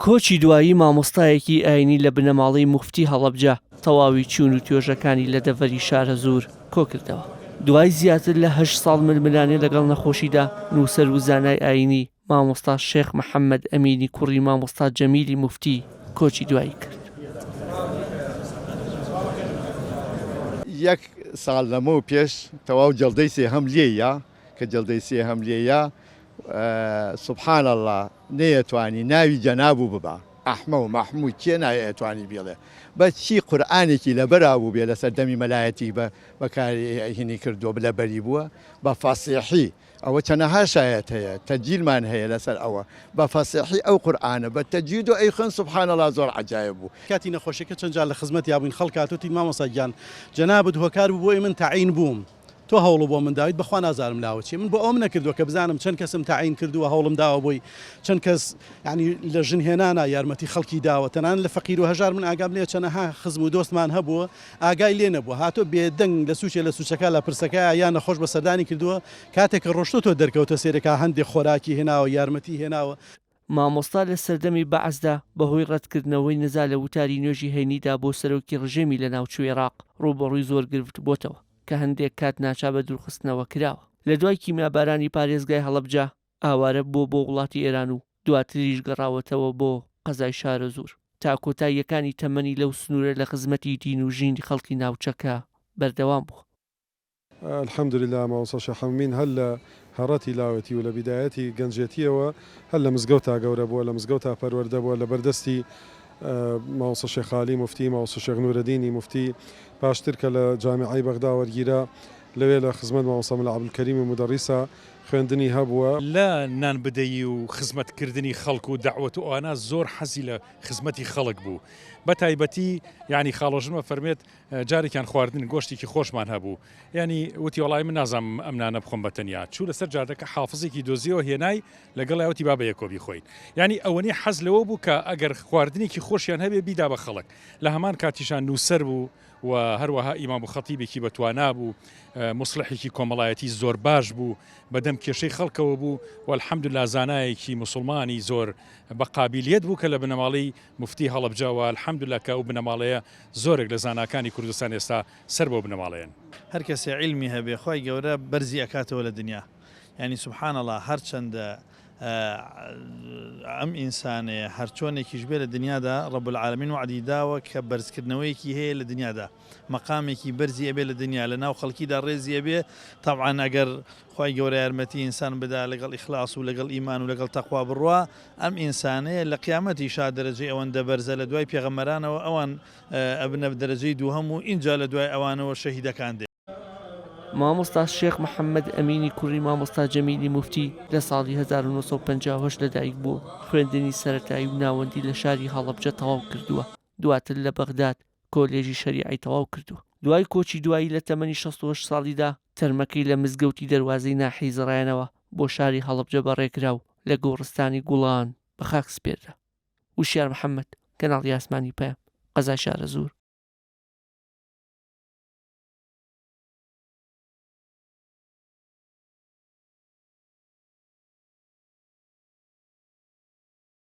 کۆچی دوایی مامۆستایەکی ئاینی لە بنەماڵەی موفتی هەڵەبجە تەواوی چوون و توێژەکانی لە دەڤەری شارە زۆر کۆکردەوە. دوای زیاتر لە 8 ساڵ ململانێ لەگەڵ نەخۆشیدا نووسەر و زانای ئاینی مامۆستا شێخ محەممەد ئەمینی کوڕی مامۆستا جەمیلی موفتی کۆچی دوایی کرد. یەک ساڵ لەمە پێش تەواو جەڵدەی سێ هەم لێیە کە جەڵدەی سێ هەم لێیە سبحان الله نەیەتوانی ناوی جەنابوو ببە ئەحمە و مەحموود کێ نایەتوانی بێڵێ بە چی قورئانێکی لەبەرابوو بێ لەسەر دەمی مەلایەتی بەکارهێنی کردووە لەبەری بووە بە فەسیحی ئەوە چەنەها شایەت هەیە تەجیلمان هەیە لەسەر ئەوە بە فەسیحی ئەو قورئانە بە تەجوید و ئەیخوێن سبحان الله زۆر عەجایب بوو. کاتی نەخۆشیەکە چەند جار لە خزمەت یابووین خەڵک هاتووتی مامۆستا گیان جەنابەت هۆکار بوو بۆی من تەعین بووم تۆ هەوڵ بۆ من داویت بەخوا نازارم لاوەچی من بۆ ئەوم نەکردووە کە بزانم چەند کەسم تەعین کردووە هەوڵم داوە بۆی چەند کەس ینی لە ژنهێنانە یارمەتی خەڵکی داوە تەنان لە فەقیر و هەژار من ئاگام لێ چەنەها خزم و دۆستمان هەبووە ئاگای لێ نەبووە هاتۆ بێدەنگ لە سوچێ لە سوچەکە لە پرسەکە یان نەخۆش بە سەردانی کردووە کاتێک کە ڕۆشتۆ تۆ دەرکەوتە سێرەکە هەندێک خۆراکی هێناوە یارمەتی هێناوە. مامۆستا لە سەردەمی بەعەزدا بەهۆی ڕەتکردنەوەی نزا لە وتاری نوێژی هەینیدا بۆ سەرۆکی ڕژێمی لە ناوچوو عێراق ڕووبەڕووی زۆر گرفت بۆتەوە کە هەندێک کات ناچا بە دوورخستنەوە کراوە. لە دوای کیمیابارانی پارێزگای هەڵەبجە ئاوارە بۆ وڵاتی ئێران و دواتریش گەڕاوەتەوە بۆ قەزای شارە زۆر تا کۆتاییەکانی تەمەنی لەو سنوورە لە خزمەتی دین و ژینی خەڵکی ناوچەکە بەردەوام بووە. الحەمدولله مامۆستا شێخ حەمین هەر لە هەڕەتی لاوەتی و لە بیدایەتی گەنجێتیەوە هەر لە مزگەوتا گەورە بووە لە مزگەوتا پەروەردە بووە لە بەردەستی مامۆستا شێخ عالی موفتی مامۆستا شێخ نورەدینی موفتی پاشتر کە لە جامیعەی بەغدا وەرگیرا لەوێ لە خزمەت مامۆستا مەلا عەبدولکەریم مدەڕیسە خوێندنی هەبووە. لە نان بدەیی و خزمەتکردنی خەڵک و دەعوەت و ئەوانە زۆر حەزی لە خزمەتی خەڵک بوو بە تایبەتی ینی خاڵۆژمە فەرمێت جارێکیان خواردن گۆشتێکی خۆشمان هەبوو ینی وتی وەڵای من نازانم ئەمانە بخۆم بە تەنیا چوو لەسەر جاردەکە حافزێکی دۆزیەوە هێنای لەگەڵ یاوتی با بە یەکۆ بیخۆین ینی ئەوەنی حەز لەوە بوو کە ئەگەر خواردنێکی خۆشیان هەبێ بیدا بە خەڵک لە هەمان کاتیشان نووسەر بوو و هەروەها ئیمام و خەتیبێکی بەتوانا بوو مصلحێکی کۆمەڵایەتی زۆر باش بوو بەدەم کێشەی خەڵکەوە بوو و الحەمدولله زانایەکی موسڵمانی زۆر بە قابلیت بوو کە لە بنەماڵەی موفتی هەڵەبجەوە الحەمدولله کە ئەو بنەماڵەیە زۆرێک لە زاناکانی کوردستان ئێستا سەر بۆ بنەماڵەیەن. هەر کەسێ عیلمی هەبێ خۆی گەورە بەرزی ئەکاتەوە لە دنیا ینی سوبحان الله هەرچەندە ئەم ئینسانەیە هەرچۆنێکیش بێ لە دنیادا ڕەب العالەمین وعدی داوە کە بەرزکردنەوەیەکی هەیە لە دنیادا مەقامێکی بەرزی ئەبێ لە دنیا لە ناو خەڵکیدا ڕێزی ئەبێ تەبعان ئەگەر خی گەورە یارمەتی ئینسان بدا لەگەڵ ئیخلاص و لەگەڵ ئیمان و لەگەڵ تەقوا بڕوا ئەم ئینسانەیە لە قیامەتی شا دەرەجەی ئەوەندە بەرزە لە دوای پێغەمبەرانەوە ئەوان ئەبنە دەرەجەی دووهەم و ئینجا لە دوای ئەوانەوە شەهیدەکان دێ. مامۆستا شێخ محەممەد ئەمینی کوڕی مامۆستا جەمیلی موفتی لە ساڵی 1950 لەدایک بوو خوێندنی سەرەتایی و ناوەندی لە شاری هەڵەبجە تەواو کردووە دواتر لە بەغداد کۆلێژی شەریعەی تەواو کردووە. دوای کۆچی دوایی لە تەمەنی 68 ساڵیدا تەرمەکەی لە مزگەوتی دەروازەی ناحیزڕایەنەوە بۆ شاری هەڵەبجە بەڕێکرا و لە گۆڕستانی گوڵان بە خاک سپێردا. وشیار محەممەد کەناڵی ئاسمانی پەیام قەزای شارە زۆر.